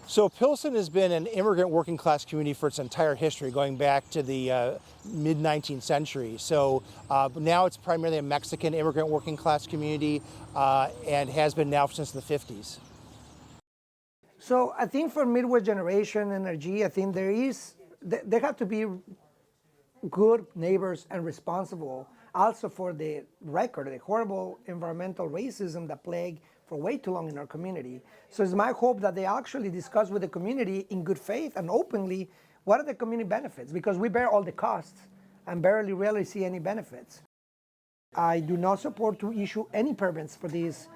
So Pilsen has been an immigrant working class community for its entire history, going back to the mid-19th century. So now it's primarily a Mexican immigrant working class community and has been now since the 50s. So I think for Midwest Generation NRG, I think they have to be good neighbors and responsible also for the record, the horrible environmental racism that plagued for way too long in our community. So it's my hope that they actually discuss with the community in good faith and openly what are the community benefits, because we bear all the costs and rarely see any benefits. I do not support to issue any permits for this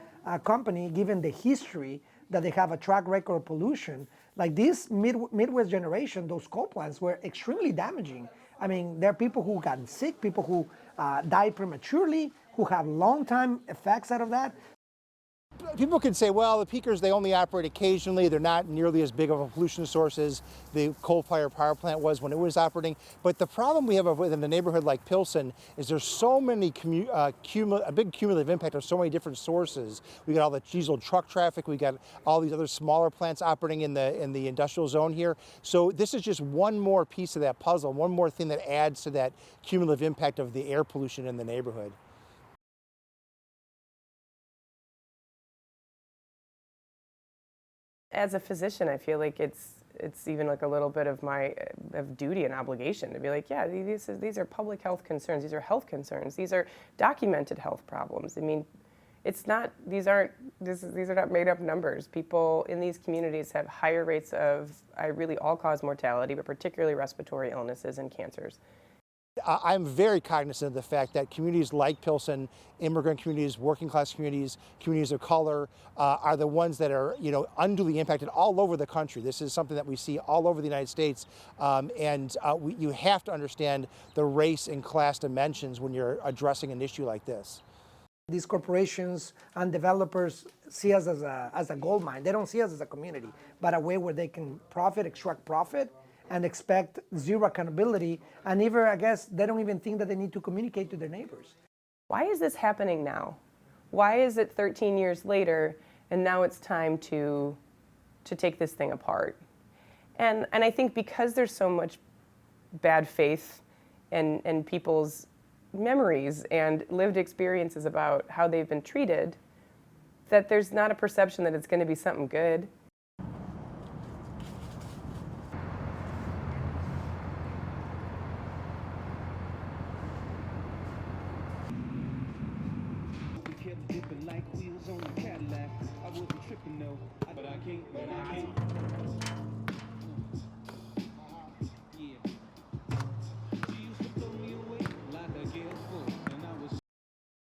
company given the history that they have a track record of pollution. Like this Midwest Generation, those coal plants were extremely damaging. I mean, there are people who got sick, people who died prematurely, who have long-time effects out of that. People can say, well, the peakers, they only operate occasionally. They're not nearly as big of a pollution source as the coal-fired power plant was when it was operating. But the problem we have within a neighborhood like Pilsen is there's so many, a big cumulative impact of so many different sources. We got all the diesel truck traffic. We got all these other smaller plants operating in the industrial zone here. So this is just one more piece of that puzzle, one more thing that adds to that cumulative impact of the air pollution in the neighborhood. As a physician, I feel like it's even like a little bit of my duty and obligation to be like, yeah, these are public health concerns. These are health concerns. These are documented health problems. I mean, these are not made up numbers. People in these communities have higher rates of really all-cause mortality, but particularly respiratory illnesses and cancers. I'm very cognizant of the fact that communities like Pilsen, immigrant communities, working class communities, communities of color, are the ones that are, unduly impacted all over the country. This is something that we see all over the United States, you have to understand the race and class dimensions when you're addressing an issue like this. These corporations and developers see us as a gold mine. They don't see us as a community, but a way where they can extract profit, and expect zero accountability, and even, I guess, they don't even think that they need to communicate to their neighbors. Why is this happening now? Why is it 13 years later, and now it's time to take this thing apart? And I think because there's so much bad faith and people's memories and lived experiences about how they've been treated, that there's not a perception that it's going to be something good. Kept dipping like wheels on the